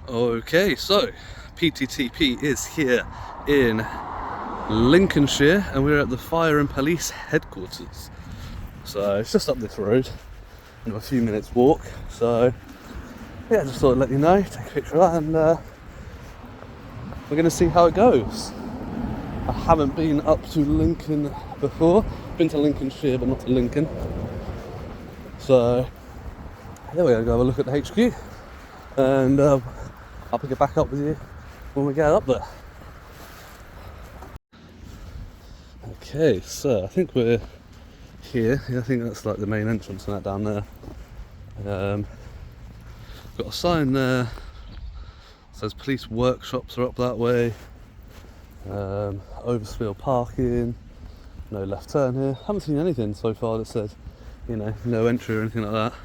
Okay, so PTTP is here in Lincolnshire and we're at the Fire and Police headquarters. So it's just up this road and a few minutes walk. So yeah, just thought I'd let you know, take a picture of that, and we're going to see how it goes. I haven't been up to Lincoln before. Been to Lincolnshire but not to Lincoln. So yeah, we're going to go have a look at the HQ and I'll pick it back up with you when we get up there. Okay, so I think we're here. Yeah, I think that's like the main entrance and that down there. Got a sign there. Says police workshops are up that way. Overspill parking. No left turn here. Haven't seen anything so far that says, no entry or anything like that.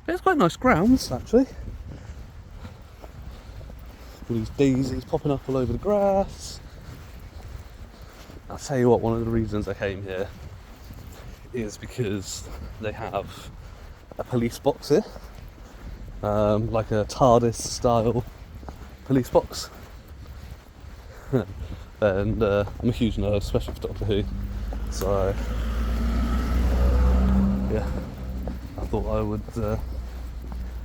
But it's quite nice grounds actually. All these daisies popping up all over the grass. I'll tell you what, one of the reasons I came here is because they have a police box here, like a TARDIS style police box. And I'm a huge nerd, especially for Doctor Who, so yeah, I thought I would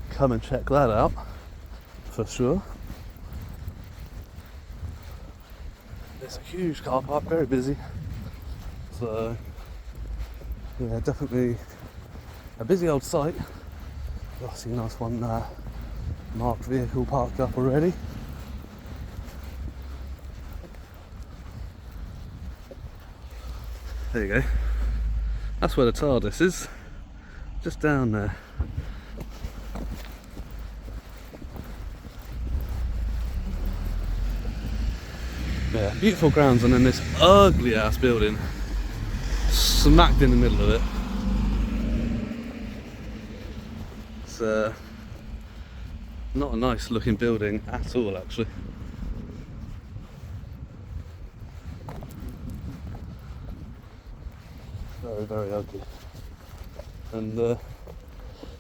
come and check that out for sure. It's a huge car park, very busy, so yeah, definitely a busy old site. I see a nice one marked vehicle parked up already. There you go. That's where the TARDIS is, just down there. Yeah, beautiful grounds, and then this ugly ass building smacked in the middle of it. It's not a nice looking building at all actually. Very, very ugly. And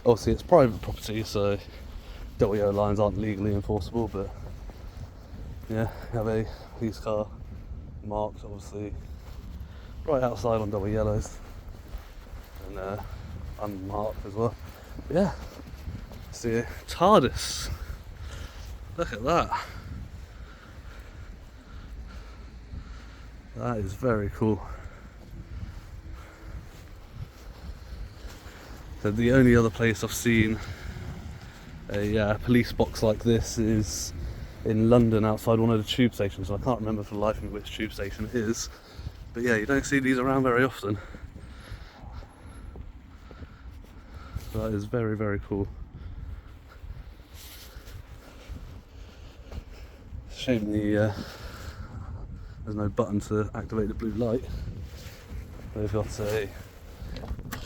obviously it's private property, so WO lines aren't legally enforceable, but yeah, you have a police car marked obviously right outside on double yellows, and unmarked as well. But yeah, see a TARDIS. Look at that. That is very cool. So the only other place I've seen a police box like this is in London, outside one of the tube stations. I can't remember for the life of me which tube station it is, but yeah, you don't see these around very often. So that is very, very cool. Shame there's no button to activate the blue light. They've got a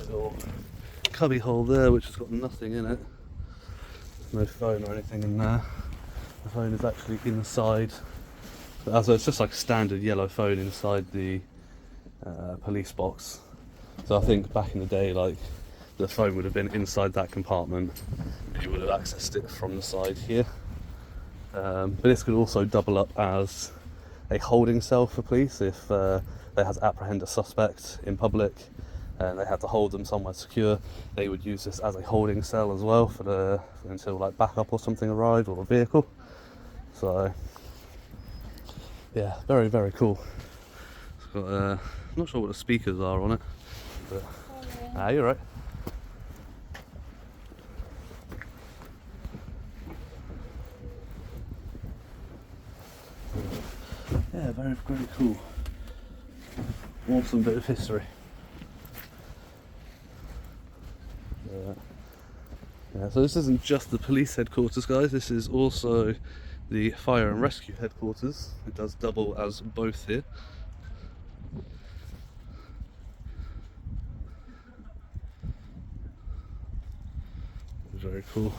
little cubby hole there which has got nothing in it. No phone or anything in there. The phone is actually inside, so it's just like a standard yellow phone inside the police box. So I think back in the day, like, the phone would have been inside that compartment, you would have accessed it from the side here. But this could also double up as a holding cell for police if they had to apprehend a suspect in public and they had to hold them somewhere secure. They would use this as a holding cell as well until like backup or something arrived, or a vehicle. So yeah, very, very cool. It's got I'm not sure what the speakers are on it, but you're right. Yeah, very, very cool. Awesome bit of history. Yeah, so this isn't just the police headquarters, guys, this is also the fire and rescue headquarters. It does double as both here. Very cool.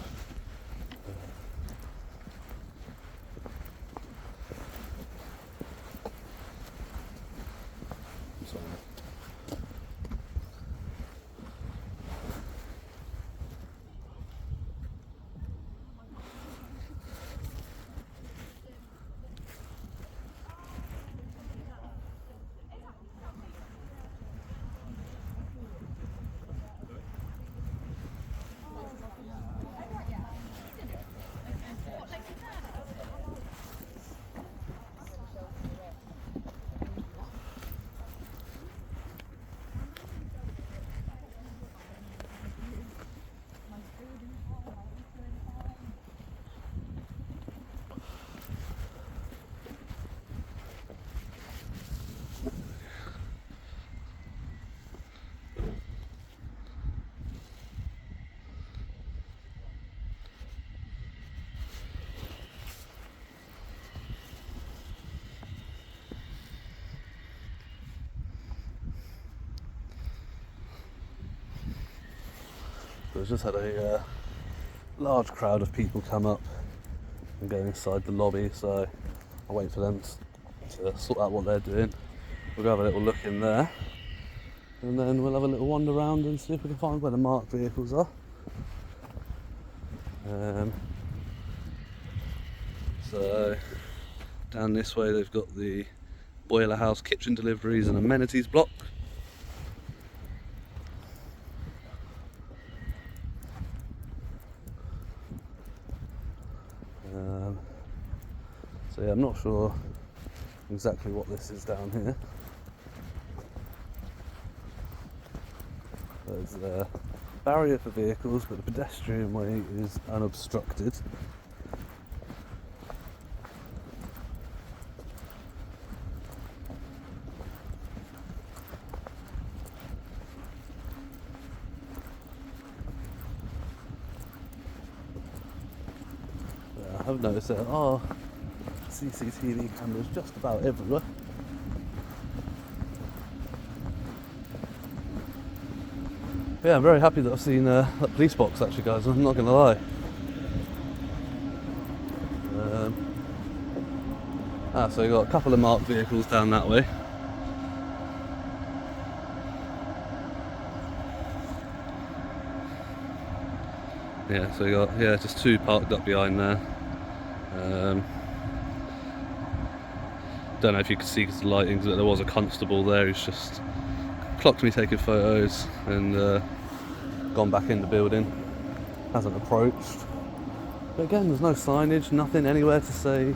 we've just had a large crowd of people come up and go inside the lobby, so I'll wait for them to sort out what they're doing. We'll go have a little look in there, and then we'll have a little wander around and see if we can find where the marked vehicles are. So down this way they've got the boiler house, kitchen deliveries and amenities block. So yeah, I'm not sure exactly what this is down here. There's a barrier for vehicles, but the pedestrian way is unobstructed. I've noticed there are CCTV cameras just about everywhere. Yeah, I'm very happy that I've seen that police box actually, guys, I'm not going to lie. So you've got a couple of marked vehicles down that way. Yeah, so you got just two parked up behind there. Don't know if you could see because of the lighting, but there was a constable there who's just clocked me taking photos and gone back in the building. Hasn't approached. But again, there's no signage, nothing anywhere to say,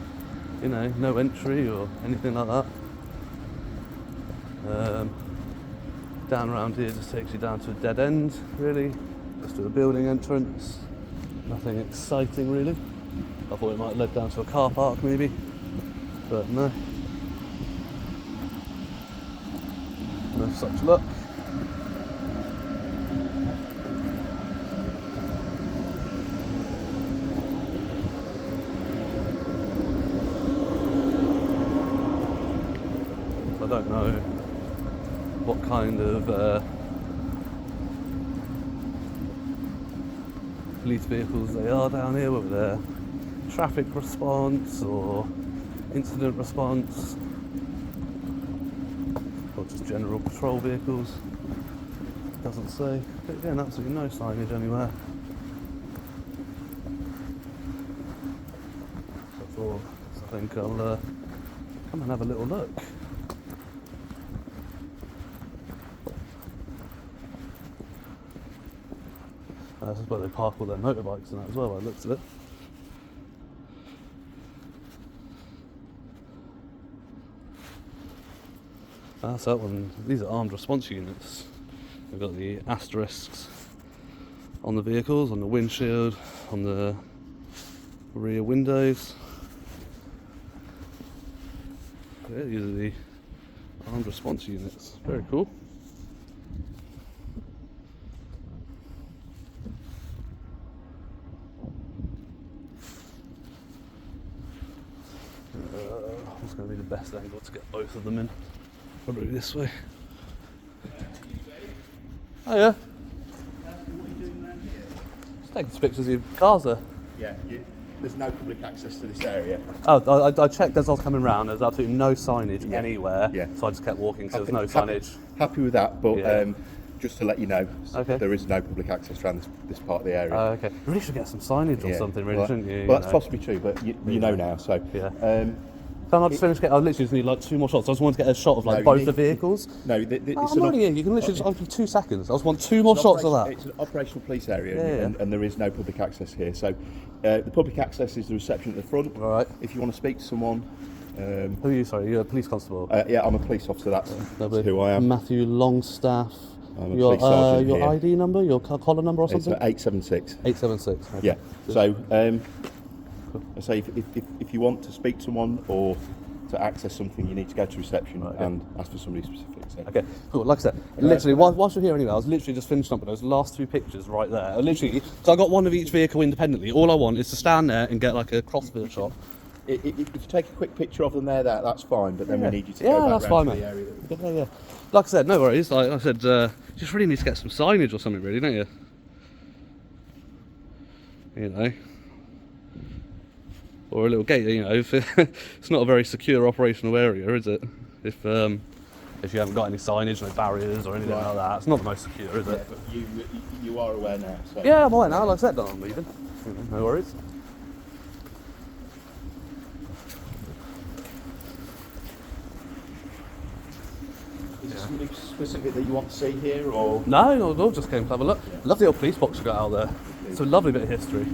you know, no entry or anything like that. Down around here just takes you down to a dead end, really. Just to a building entrance. Nothing exciting, really. I thought it might have led down to a car park, maybe, but no. No such luck. I don't know what kind of police vehicles they are down here, whether they're traffic response or incident response or just general patrol vehicles. Doesn't say. But again, absolutely no signage anywhere. So I think I'll come and have a little look. This is where they park all their motorbikes and that as well, by the looks of it. That's that one. These are armed response units. They've got the asterisks on the vehicles, on the windshield, on the rear windows. Yeah, these are the armed response units. Very cool. What's going to be the best angle to get both of them in? Probably this way. Oh yeah. Just taking some pictures of your cars there. Yeah, there's no public access to this area. Oh, I checked as I was coming round. There's absolutely no signage anywhere. Yeah. So I just kept walking because there's no signage. Happy with that, but just to let you know, okay, there is no public access around this part of the area. Okay. You really should get some signage or something, really, shouldn't you? Well, that's possibly true, but you know now, so. Yeah. Can I just finish? I literally just need like two more shots. I just wanted to get a shot of like both the vehicles. No, I'm already here. You can literally just give 2 seconds. I just want 2 more shots of that. It's an operational police area, and there is no public access here. So the public access is the reception at the front. Right. If you want to speak to someone. Who are you? Sorry, you're a police constable. Yeah, I'm a police officer. That's who I am. Matthew Longstaff. I'm a police sergeant your here. ID number, your collar number or something? It's 876. 876. Okay. Yeah. So, I say if you want to speak to someone or to access something, you need to go to reception and ask for somebody specific. So. Okay, cool. Like I said, literally, whilst you're here anyway, I was literally just finishing up with those last 2 pictures right there. Literally, so I got one of each vehicle independently. All I want is to stand there and get like a crossfire shot. If you take a quick picture of them there, that's fine. But then we need you to go back that's fine, to mate. the area. Yeah. Like I said, no worries. Like I said, just really need to get some signage or something, really, don't you? you know, or a little gate, you know. If it's not a very secure operational area, is it? If you haven't got any signage, no barriers or anything like that, it's not the most secure, is it? But you are aware now. So. Yeah, I'm aware now. Like I said, I'm leaving. No worries. Is there something specific that you want to see here, or? No, just came to have a look. Yeah. Love the old police box you got out there. It's a lovely bit of history.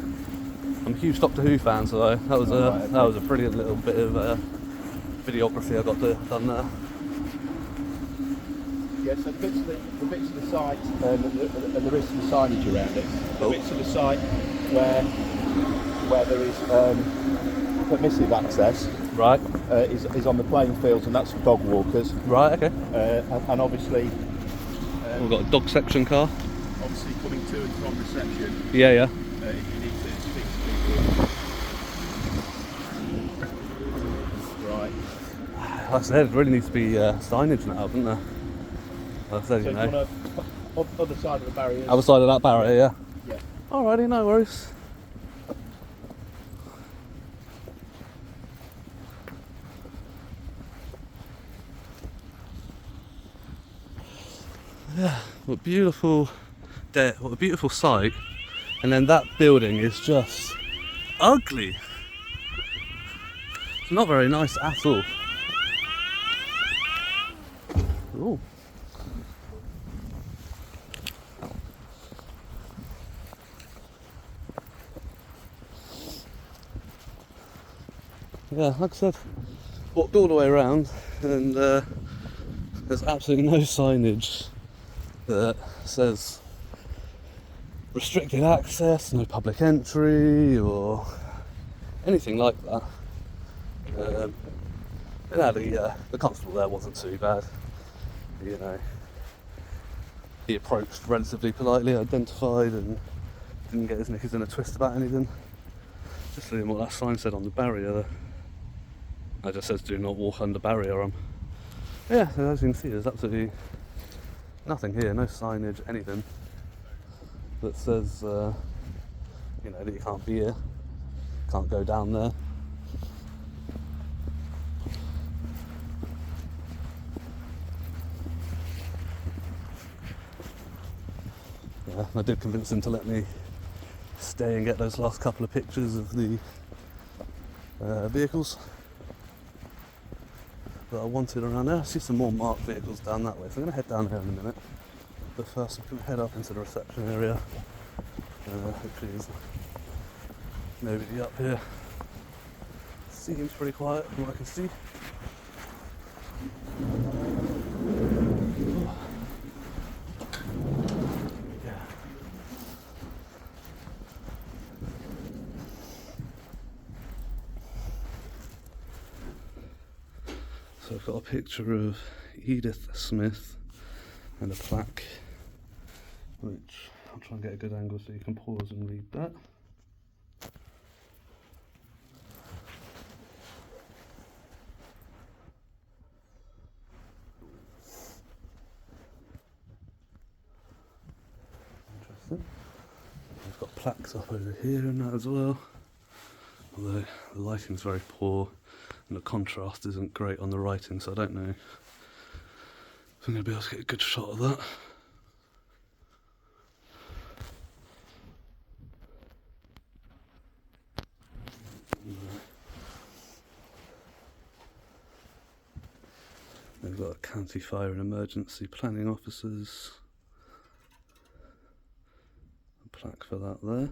I'm a huge Doctor Who fan, so that was a brilliant little bit of videography I got done there. Yeah, so the bits of the site, and there is some signage around it. The bits of the site where there is permissive access, Right. is on the playing fields, and that's for dog walkers. Right. Okay. And obviously, We've got a dog section car. obviously coming to and from reception. Yeah. If you need to speak to people. Right. Like I said, it really needs to be signage now, doesn't there? Like I said, So you you know. want to other side of the barriers? Other side of that barrier, yeah. Yeah. Alrighty, no worries. Yeah, what a beautiful day, what a beautiful sight. And then that building is just ugly. It's not very nice at all. Ooh. Yeah, like I said, walked all the way around, and there's absolutely no signage that says restricted access, no public entry, or anything like that. The constable there wasn't too bad. You know, he approached relatively politely, identified, and didn't get his knickers in a twist about anything. Just reading what that sign said on the barrier there. It just says do not walk under barrier. Yeah, so as you can see, there's absolutely nothing here, no signage, anything that says you know, that you can't be here, can't go down there. Yeah, I did convince him to let me stay and get those last couple of pictures of the vehicles that I wanted around there. I see some more marked vehicles down that way, so I'm going to head down here in a minute. But first I'm going to head up into the reception area. Hopefully there's nobody up here. Seems pretty quiet from what I can see. So I've got a picture of Edith Smith and a plaque, which I'll try and get a good angle so you can pause and read that. Interesting. We've got plaques up over here and that as well, although the lighting's very poor and the contrast isn't great on the writing, so I don't know if I'm going to be able to get a good shot of that. They've got county fire and emergency planning officers. A plaque for that there.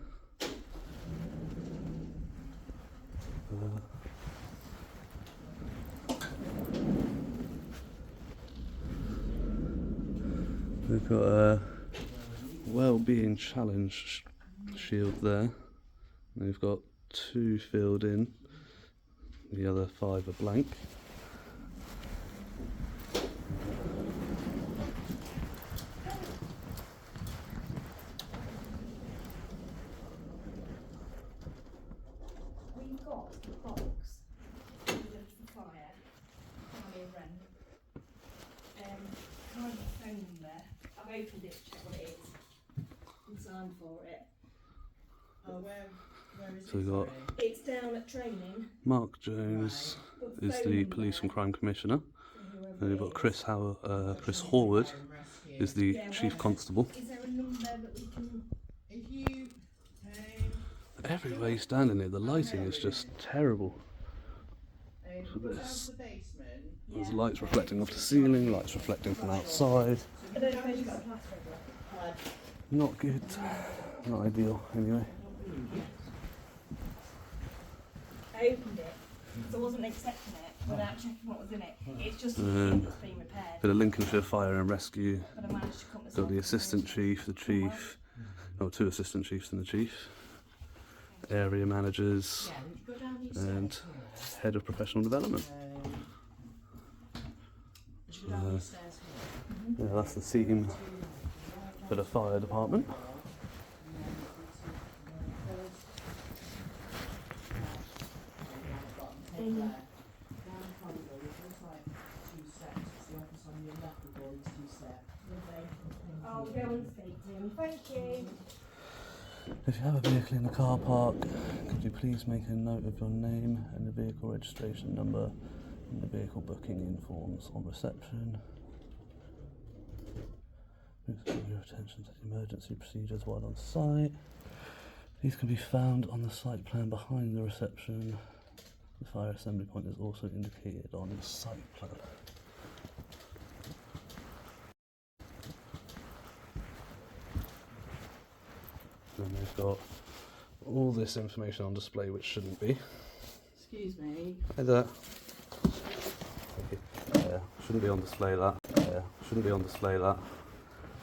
We've got a well-being challenge shield there. And we've got 2 filled in, the other 5 are blank. We've got the box with the fire, Harry and Ren. Can I have the phone number? I've opened it to check what it is. And signed for it. So we've got It's down at training. Mark Jones But is phone the number Police and Crime Commissioner. for whoever And we've it got is. Chris Horwood is the Yeah, Chief where- Constable. Is there a number that we can? Everywhere you stand in here, the lighting is just terrible. For this, there's lights reflecting off the ceiling, lights reflecting from outside. I don't suppose you've got a plaster over it. Not good, not ideal anyway. I opened it, so I wasn't accepting it without checking what was in it. It's just Um, it's being repaired. Bit of Lincolnshire Fire and Rescue. But I managed to cut myself. Got the assistant chief, the chief, no, 2 assistant chiefs and the chief, area managers, and head of professional development. Yeah, that's the team for the fire department. I'll go and speak to him. Thank you. If you have a vehicle in the car park, could you please make a note of your name and the vehicle registration number and the vehicle booking in forms on reception. Please call your attention to the emergency procedures while on site. These can be found on the site plan behind the reception. The fire assembly point is also indicated on the site plan. And they've got all this information on display which shouldn't be. Excuse me. Hey there. Yeah, shouldn't be on display that. Yeah, shouldn't be on display that.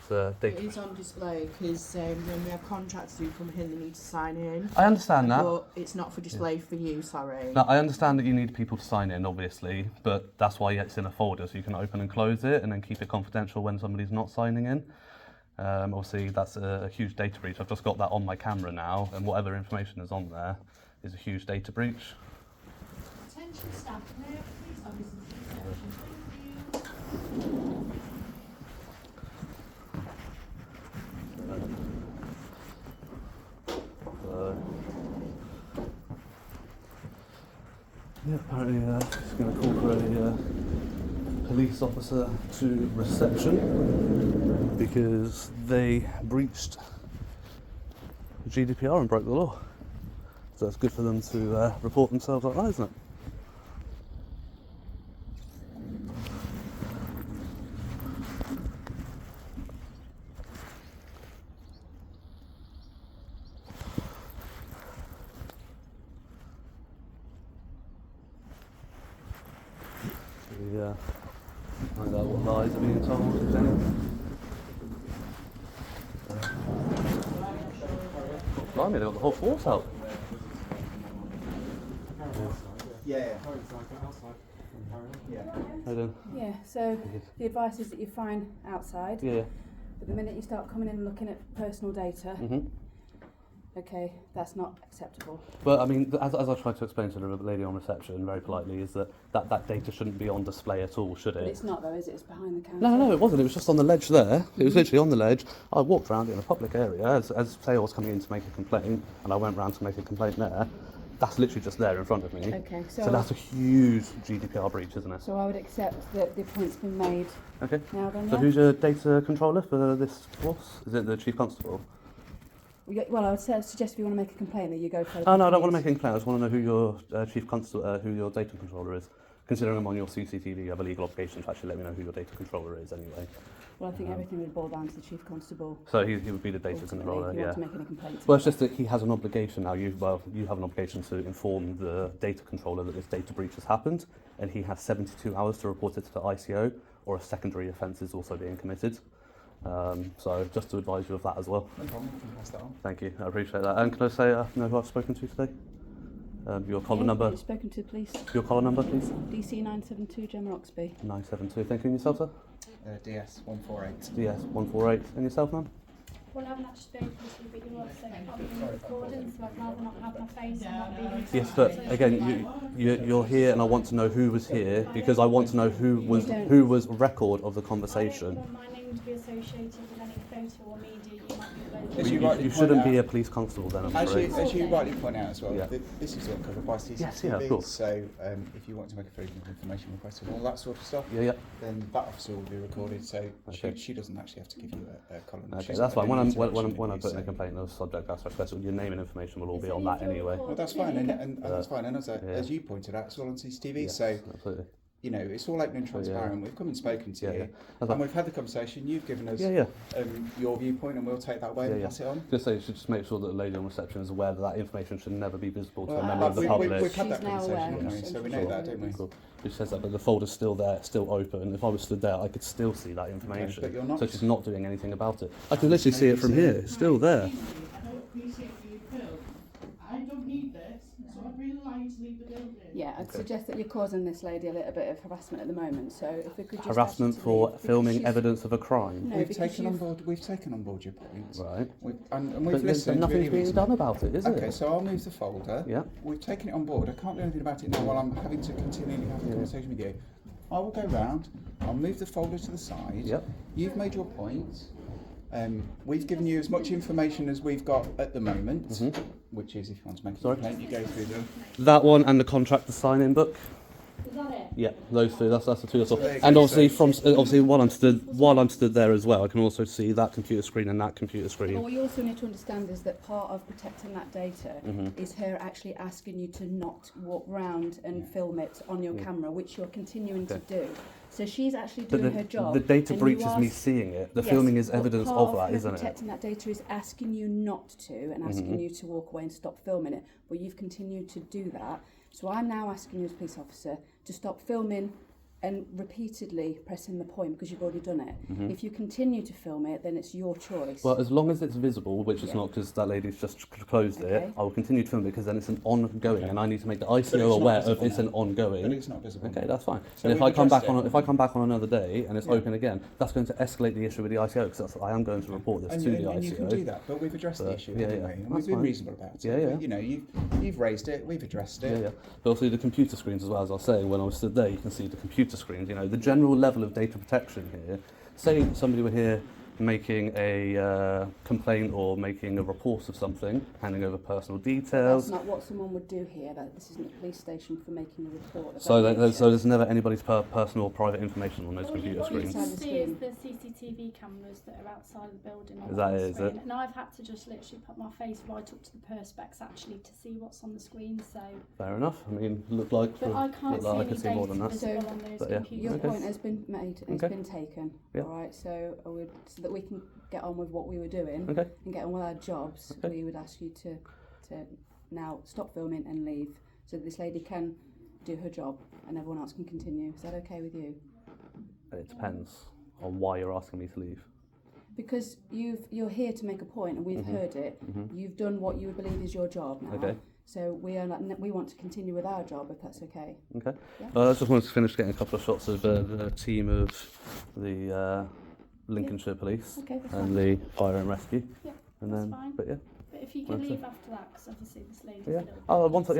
It's It is on display because when we have contractors who come in, they need to sign in. I understand that. But it's not for display for you, sorry. No, I understand that you need people to sign in, obviously, but that's why it's in a folder, so you can open and close it and then keep it confidential when somebody's not signing in. Obviously, that's a huge data breach. I've just got that on my camera now, and whatever information is on there is a huge data breach. Attention staff, may I please have this reception? Thank you. Yeah, apparently he's going to call for a police officer to reception because they breached GDPR and broke the law. So it's good for them to report themselves like that, isn't it? Yeah, find out what lies are being told, if any. Blimey, they've got the whole force out. Yeah. How you doing? Yeah, so the advice is that you're fine outside, Yeah. but the minute you start coming in and looking at personal data, okay, that's not acceptable. But I mean, as I tried to explain to the lady on reception very politely, is that data shouldn't be on display at all, should But it? it's not though, is it? It's behind the counter. No, it wasn't. It was just on the ledge there. It was literally on the ledge. I walked around in a public area as say I was coming in to make a complaint, and I went round to make a complaint there. That's literally just there in front of me. Okay, So that's a huge GDPR breach, isn't it? so I would accept that the point's been made Okay. now then, So yeah? who's your data controller for this force? Is it the Chief Constable? Well, I would suggest if you want to make a complaint that you go for Oh no, I don't want to make a complaint. I just want to know who your Chief Constable, who your data controller is. Considering I'm on your CCTV, you have a legal obligation to actually let me know who your data controller is anyway. Well, I think everything would boil down to the Chief Constable. So he would be the data ultimately, controller, if you yeah. want to make any complaints. Well, it's just that he has an obligation now. You have an obligation to inform the data controller that this data breach has happened, and he has 72 hours to report it to the ICO, or a secondary offence is also being committed. So just to advise you of that as well. No problem, I can pass that on. Thank you, I appreciate that. And can I say, know who I've spoken to today? Your collar number. You've spoken to the police. Your collar number, please. DC 972 Gemma Oxby. 972. Thank you. And yourself, sir? DS 148. DS 148. And yourself, ma'am? Well, I haven't actually spoken to you, but you also probably been recording, so I'd rather not have my face and not be in Yes, but again, you're here, and I want to know who was here because I want to know who was record of the I conversation. don't want my name to be associated with any photo or media you might be As you You rightly shouldn't point be a out, police constable then, I'm as afraid. you rightly point out as well, Yeah. this is all covered by CCTV. Yes, yeah, of course. So if you want to make a freedom of information request and all that sort of stuff, Yeah, yeah. then that officer will be recorded. So Okay. she doesn't actually have to give you a column. Okay, She's that's not fine. When any I'm interaction when I with put you, in a so- complaint of subject aspect special, your name and information will all be So on if that you're anyway. recording- Well, that's fine, and that's fine. And Yeah. as you pointed out, it's all on CCTV. Yes, So absolutely. you know, it's all open and transparent. We've come and spoken to Yeah, you, yeah. That's and fine. we've had the conversation. You've given us Yeah, your viewpoint, and we'll take that away Yeah, and yeah. pass it on. Just say you should just make sure that the lady on reception is aware that that information should never be visible to a Well, member of the we've public. had that She's now conversation, aware, haven't we? yes, So we I'm know sure. that, don't we? Cool. It says that, but the folder's still there, still open. If I was stood there, I could still see that information. but you're not. So she's not doing anything about it. I can literally see it from here. It's still there. I don't appreciate you, Phil. I don't need this, so I'd really like you to leave the building. Yeah, I'd Okay. suggest that you're causing this lady a little bit of harassment at the moment. So if we could just Harassment ask you to for leave, because filming she's- evidence of a crime. No, We've because taken on you've- board. We've taken on board your points. Right. And we've But listened. nothing's really being reasonably. done about it, is it? Okay, so I'll move the folder. Yeah. We've taken it on board. I can't do anything about it now while I'm having to continually have a conversation with you. I will go round. I'll move the folder to the side. Yep. You've made your points. We've given you as much information as we've got at the moment, which is if you want to make a Sorry? complaint, you go through them. That one and the contract to sign in book. Is that it? Yeah, those two. That's the two. That's all. There you go. And obviously while I'm stood there as well, I can also see that computer screen and that computer But screen. what you also need to understand is that part of protecting that data Mm-hmm. is her actually asking you to not walk round and film it on your camera, which you're continuing to do. So she's actually But doing her job. the data and breach you is are me s- seeing it. The Yes, filming is but evidence part of that, her isn't it? protecting that data is asking you not to and asking you to walk away and stop filming it. But you've continued to do that. So I'm now asking you as a police officer to stop filming and repeatedly pressing the point because you've already done it. If you continue to film it, then it's your choice. Well, as long as it's visible, which it's Yeah. not because that lady's just closed Okay. it, I will continue to film it because then it's an ongoing, Okay. and I need to make the But it's ICO not aware of visible it's now. an ongoing. But it's not visible. Okay, that's fine. So and if we've I come back addressed it. on another day and it's Yeah. open again, that's going to escalate the issue with the ICO because I am going to report this And, to you, the and ICO. you can do that, but we've addressed the But, issue, yeah, haven't yeah, we? And that's we've been fine. reasonable about it. Yeah, yeah. But, you know, you've raised it, we've addressed it. Yeah, yeah. But also the computer screens as well, as I was saying, when I was stood there, you can see the computer screens, you know, the general level of data protection here. Say somebody were here making a complaint or making a report of something, handing over personal details. That's not what someone would do here. This isn't a police station for making a report. So, about there's never anybody's personal or private information on those computer What you screens. can Inside the see is screen. the CCTV cameras that are outside the building on Is that the it, is screen. it? And I've had to just literally put my face right up to the perspex actually to see what's on the screen. So, Fair enough. I mean, look like but I can't see I any could see more than data that. visible on those But yeah. computers. Your Okay. point has been made. It's Okay. been taken. Yeah. All right. So so that we can get on with what we were doing Okay. and get on with our jobs, Okay. we would ask you to now stop filming and leave, so that this lady can do her job and everyone else can continue. Is that okay with you? It depends on why you're asking me to leave. Because you're here to make a point, and we've heard it. You've done what you believe is your job now. Okay. So we want to continue with our job, if that's okay. Okay. Yeah. I just wanted to finish getting a couple of shots of the team of the Lincolnshire Police Okay, that's and fine. the Fire and Rescue. Yeah, And that's then, fine. but yeah. But if you can That's leave after that, because obviously this lady's a Yeah. little bit Oh, once I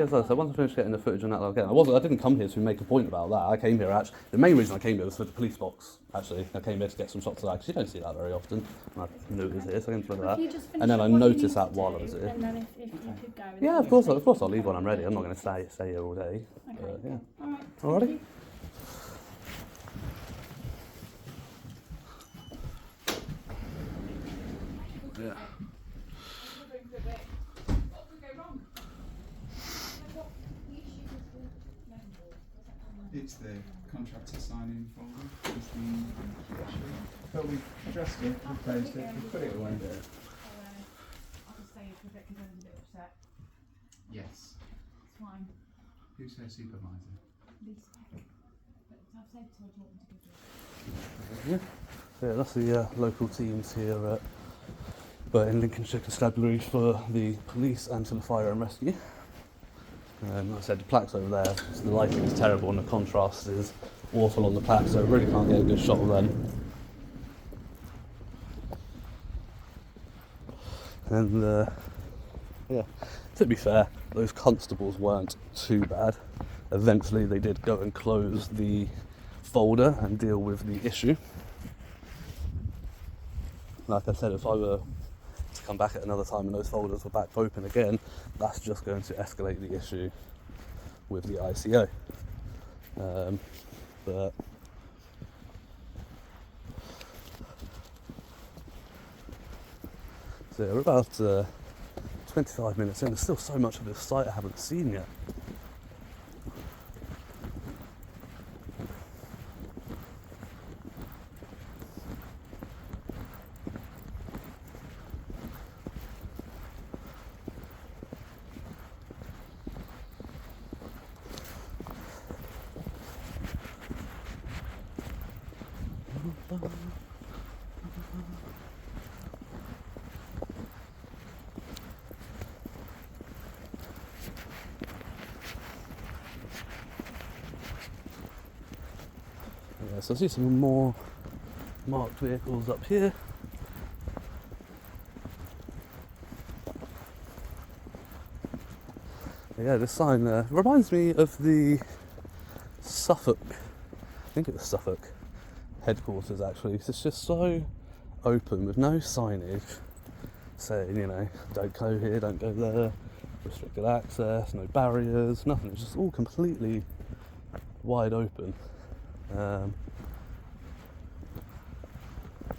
finish getting the footage on that again, I didn't come here to make a point about that. I came here actually. The main reason I came here was for the police box. Actually, I came here to get some shots of that because you don't see that very often. And I knew it was here, so I came to look Well, at if you that. just finish And then up I what you noticed need that to while I do, was here. And then if you could go. and Yeah, then of course we'll I'll leave when I'm ready. I'm not going to stay here all day. Okay. But, yeah. All right. Alrighty. Thank you. Yeah. It's the contract to sign in folder. It's the issue. But we've addressed it, we've closed it, we've put it away. I'll just stay with it because I'm a bit upset. Yes. It's fine. Who's her supervisor? Lisa. But I've said to her, do you want me to give you? Yeah, that's the local teams here but in Lincolnshire Constabulary for the police and for the fire and rescue. Like I said, the plaque's over there, so the lighting is terrible and the contrast is awful on the plaque, so I really can't get a good shot of them. And yeah, to be fair, those constables weren't too bad. Eventually they did go and close the folder and deal with the issue. Like I said, if I were to come back at another time and those folders were back open again, that's just going to escalate the issue with the ICO. But so we're about 25 minutes in. There's still so much of this site I haven't seen yet. Yeah, so I see some more marked vehicles up here. Yeah, this sign reminds me of the Suffolk, I think it was Suffolk headquarters actually. It's just so open with no signage saying, you know, don't go here, don't go there, restricted access, no barriers, nothing. It's just all completely wide open.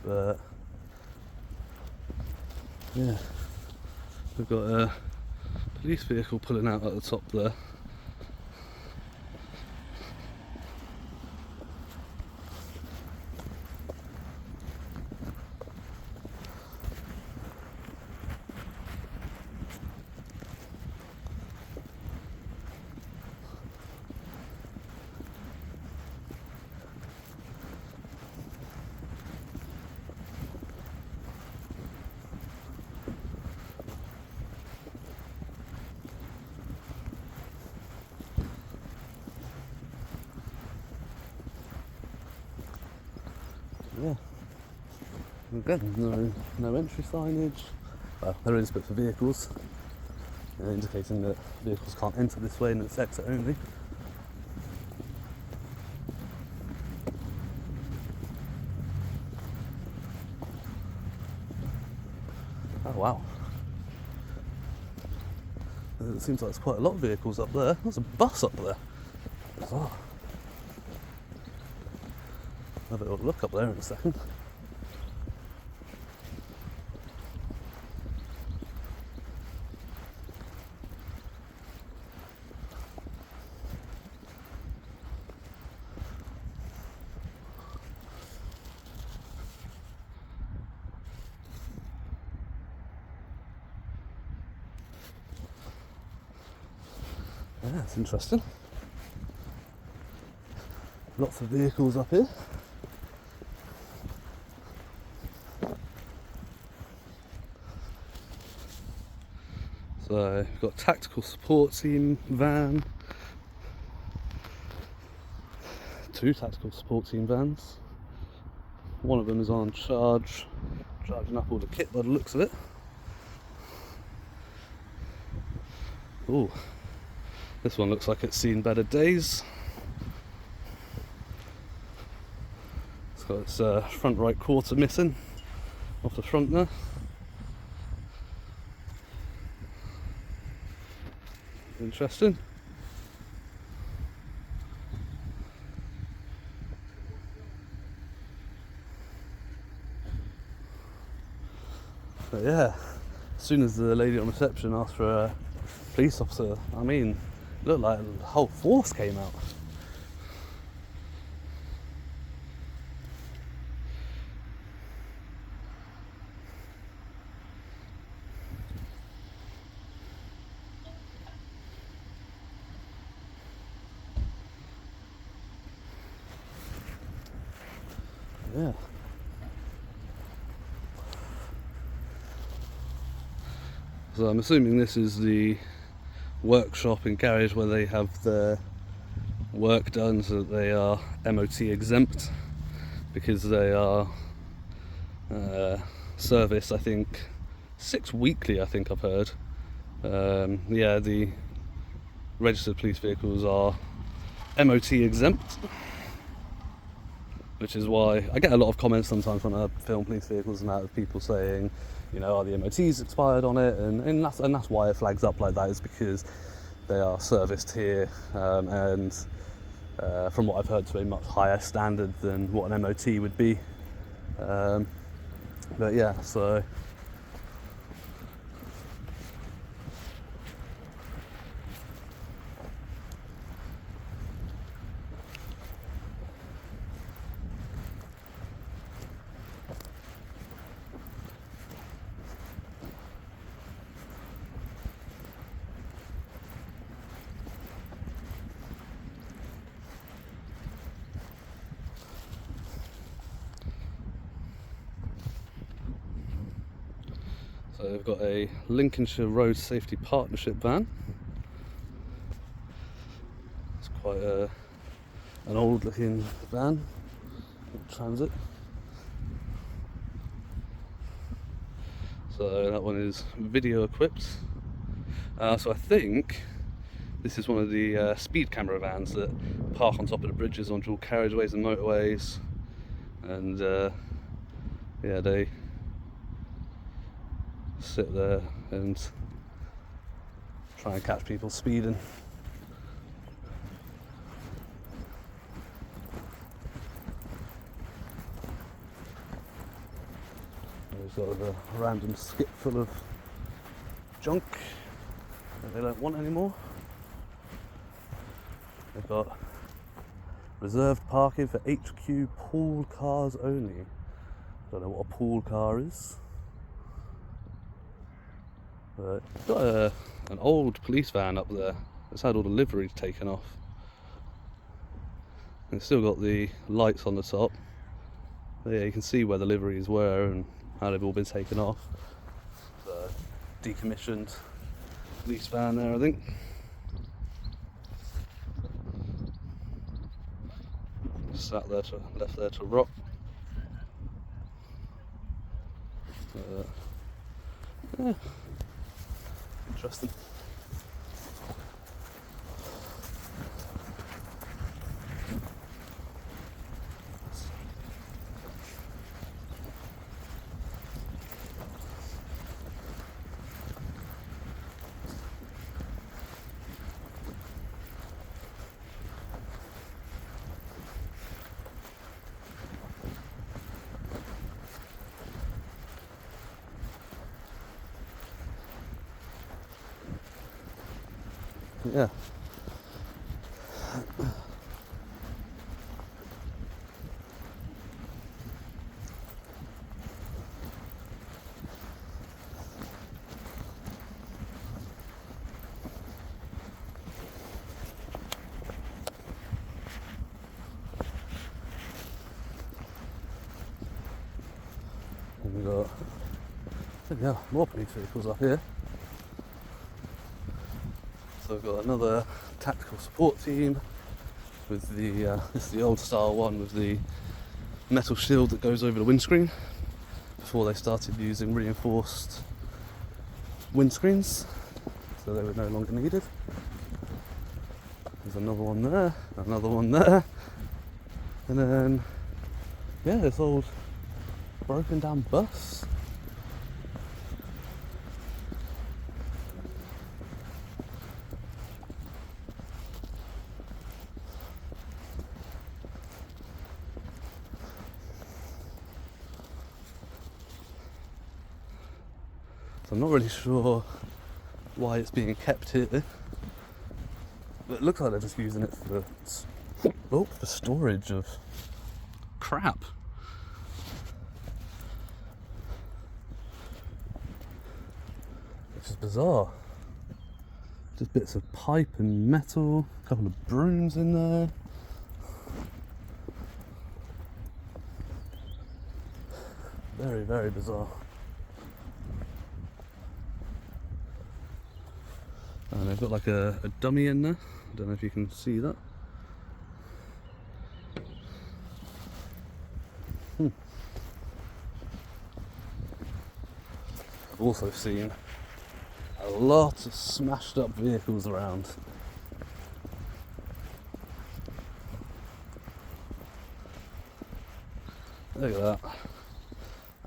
But yeah, we've got a police vehicle pulling out at the top there. Yeah. Again, no entry signage. Well, there is, but for vehicles, indicating that vehicles can't enter this way and it's exit only. Oh wow. It seems like there's quite a lot of vehicles up there. There's a bus up there. Bizarre. Have a little look up there in a second. Yeah, that's interesting. Lots of vehicles up here. So we've got a tactical support team van, 2 tactical support team vans. One of them is on charge, charging up all the kit by the looks of it. Ooh, this one looks like it's seen better days. It's got its front right quarter missing off the front there. Interesting. But yeah, as soon as the lady on reception asked for a police officer, I mean, it looked like the whole force came out. Yeah. So I'm assuming this is the workshop and garage where they have their work done, so that they are MOT exempt, because they are serviced, I think 6 weekly, I think I've heard. Yeah, the registered police vehicles are MOT exempt, which is why I get a lot of comments sometimes when I film police vehicles and that, of people saying, you know, are the MOTs expired on it, and that's why it flags up like that, is because they are serviced here, and from what I've heard, to a much higher standard than what an MOT would be. But yeah, so they've got a Lincolnshire Road Safety Partnership van. It's quite an old looking van, transit. So that one is video equipped. So I think this is one of the speed camera vans that park on top of the bridges on dual carriageways and motorways, and yeah, they sit there and try and catch people speeding. There's sort of a random skip full of junk that they don't want anymore. They've got reserved parking for HQ pool cars only. Don't know what a pool car is. But got an old police van up there that's had all the liveries taken off. And it's still got the lights on the top. But yeah, you can see where the liveries were and how they've all been taken off. So, decommissioned police van there, I think. Sat there left there to rot. Yeah. Interesting. Yeah. And we've got, yeah, more police vehicles up here. So we've got another tactical support team with the, this is the old style one with the metal shield that goes over the windscreen before they started using reinforced windscreens, so they were no longer needed. There's another one there, another one there, and then, yeah, this old broken down bus. So I'm not really sure why it's being kept here, but it looks like they're just using it for storage of crap. Which is bizarre. Just bits of pipe and metal, a couple of brooms in there. Very, very bizarre. And they've got like a dummy in there. I don't know if you can see that. I've also seen a lot of smashed up vehicles around. Look at that.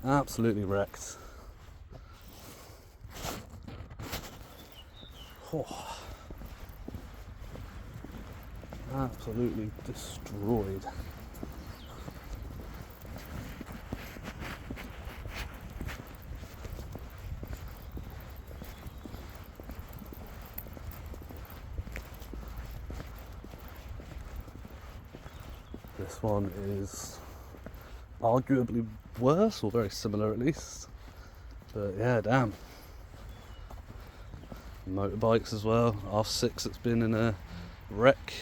Absolutely wrecked. Oh. Absolutely destroyed. This one is arguably worse, or very similar at least. But yeah, damn. Motorbikes as well. R6 that's been in a wreck.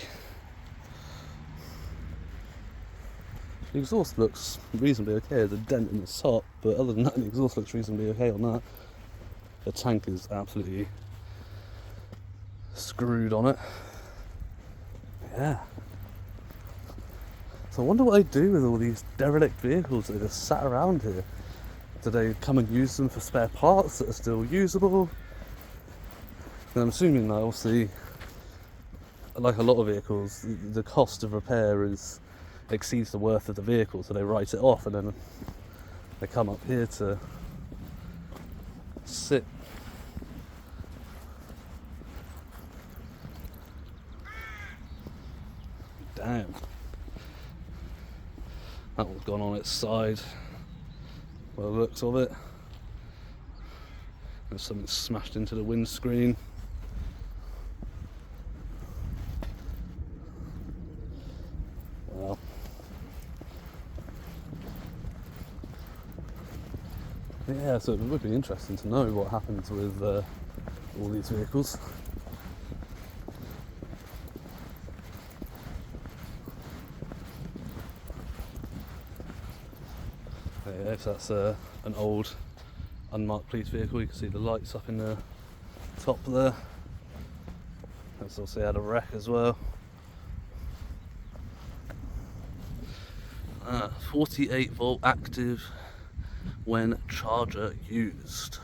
The exhaust looks reasonably okay. There's a dent in the top, but other than that, the exhaust looks reasonably okay on that. The tank is absolutely screwed on it. Yeah. So I wonder what they do with all these derelict vehicles that are just sat around here. Do they come and use them for spare parts that are still usable? And I'm assuming that obviously, like a lot of vehicles, the cost of repair exceeds the worth of the vehicle, so they write it off and then they come up here to sit. Damn. That one's gone on its side, by the looks of it. There's something smashed into the windscreen. Well, yeah, so it would be interesting to know what happens with all these vehicles. Yeah, if that's an old unmarked police vehicle, you can see the lights up in the top there. It's also had a wreck as well. 48 volt active when charger used.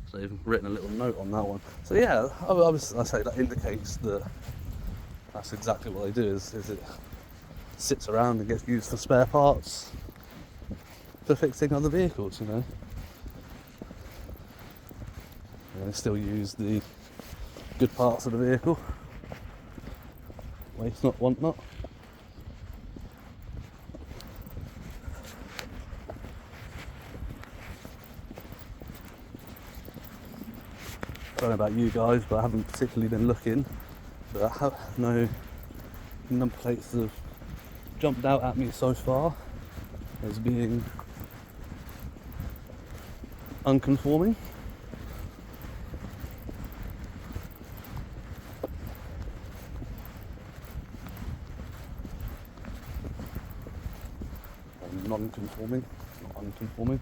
So they've written a little note on that one. So yeah, I say that indicates that that's exactly what they do. Is it sits around and gets used for spare parts for fixing other vehicles, you know. And they still use the good parts of the vehicle. Waste not, want not. I don't know about you guys, but I haven't particularly been looking. But no number plates have jumped out at me so far as being unconforming. And non-conforming, not unconforming.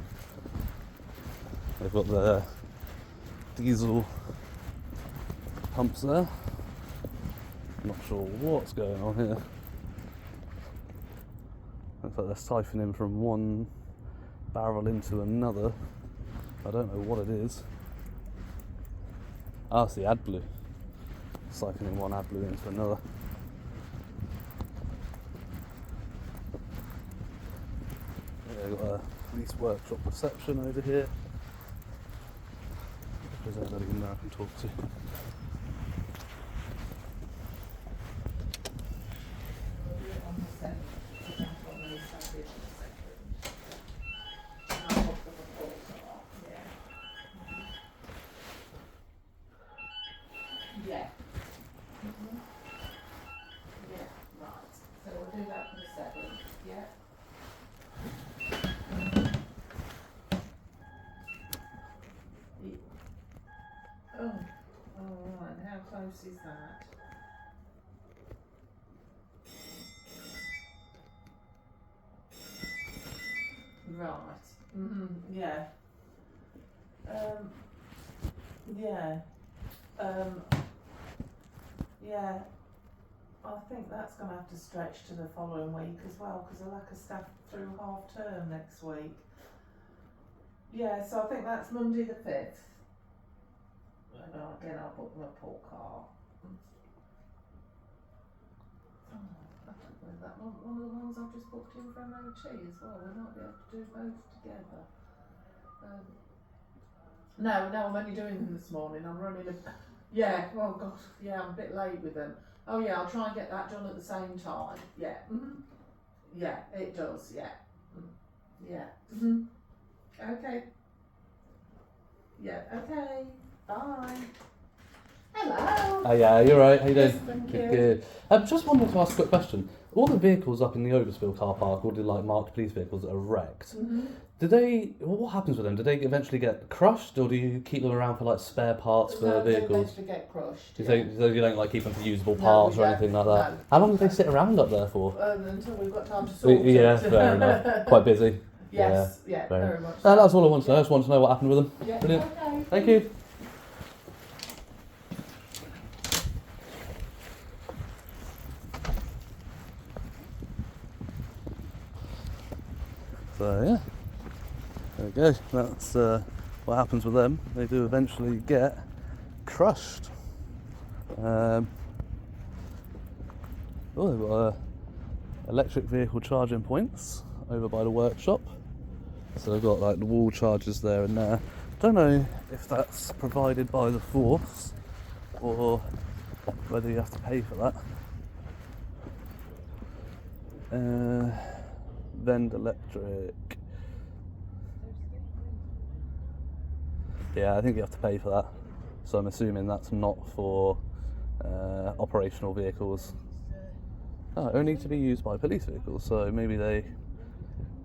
They've got the diesel pumps there. Not sure what's going on here. Looks like they're siphoning from one barrel into another. I don't know what it is. Ah, it's the AdBlue. Siphoning one AdBlue into another. Yeah, got a police workshop reception over here. There's anybody in there I can talk to. Yeah. Yeah, right. So we'll do that for the 7th, yeah? Oh, alright, how close is that? Right, yeah. Yeah. Yeah, I think that's going to have to stretch to the following week as well, because of lack of staff through half term next week. Yeah, so I think that's Monday the 5th. And again, I'll book my poor car. Oh, I don't know that one of the ones I've just booked in for MOT as well. We might be able to do both together. No, I'm only doing them this morning. I'm running a Yeah, oh God, yeah, I'm a bit late with them. Oh yeah, I'll try and get that done at the same time. Yeah, yeah, it does, yeah. Yeah, okay. Yeah, okay, bye. Hello. Oh yeah, you're right. How you doing? Yes, thank Good, you. good. Just wanted to ask a quick question. All the vehicles up in the Overspill car park, all the like marked police vehicles that are wrecked, do they? What happens with them? Do they eventually get crushed, or do you keep them around for like spare parts for No, they vehicles? eventually get crushed. So you don't like keep them for usable No, parts we or don't, anything like that? no. How long do they sit around up there for? Until we've got time to sort it. Yeah, fair enough. Quite busy. Yes, yeah, very very much. That's all I wanted to know. I just wanted to know what happened with them. Yeah, Brilliant. okay. Thank you. So yeah, there we go. That's what happens with them. They do eventually get crushed. Oh, they've got electric vehicle charging points over by the workshop. So they've got like the wall chargers there and there. Don't know if that's provided by the force or whether you have to pay for that. Vend electric. Yeah, I think you have to pay for that. So I'm assuming that's not for operational vehicles. Oh, only to be used by police vehicles. So maybe they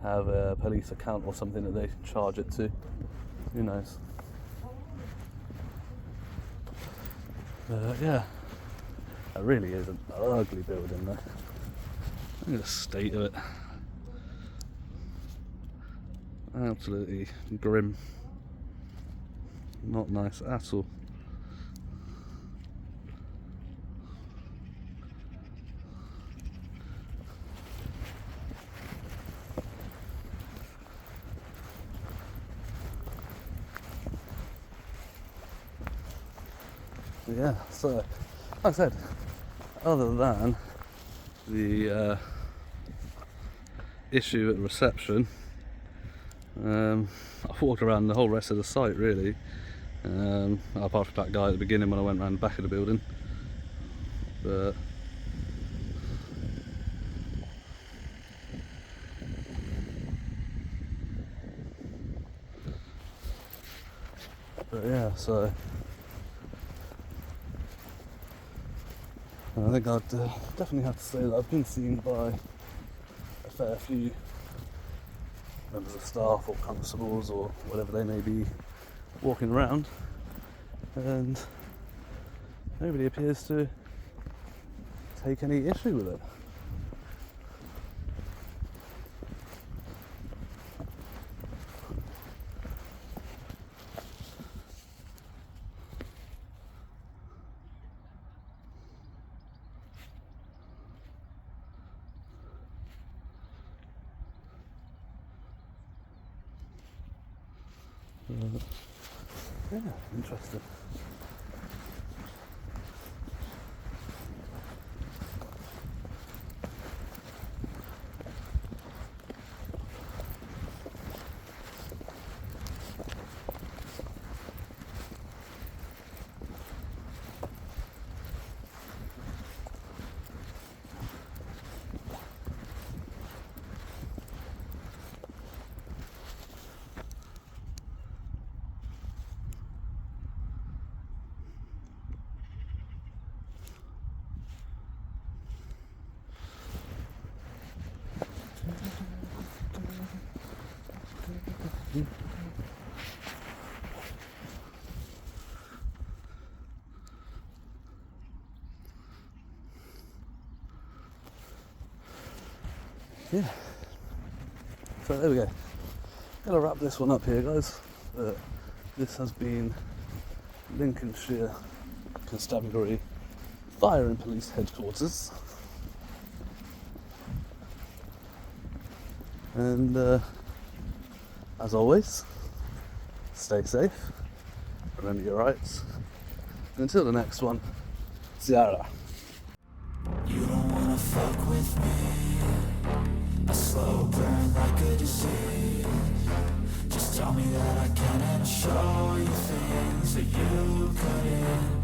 have a police account or something that they charge it to. Who knows? Yeah, that really is an ugly building though. Look at the state of it. Absolutely grim. Not nice at all. Yeah, so like I said, other than the issue at reception, I've walked around the whole rest of the site really, apart from that guy at the beginning when I went around the back of the building. But yeah, so I think I'd definitely have to say that I've been seen by a fair few members of staff or constables or whatever they may be walking around, and nobody appears to take any issue with it. Yeah, interesting. Yeah. So there we go. Gonna wrap this one up here, guys. This has been Lincolnshire Constabulary Fire and Police Headquarters. And as always, stay safe, remember your rights, and until the next one, Ziara. You don't wanna fuck with me. A slow burn like a disease. Just tell me that I can and show you things that you couldn't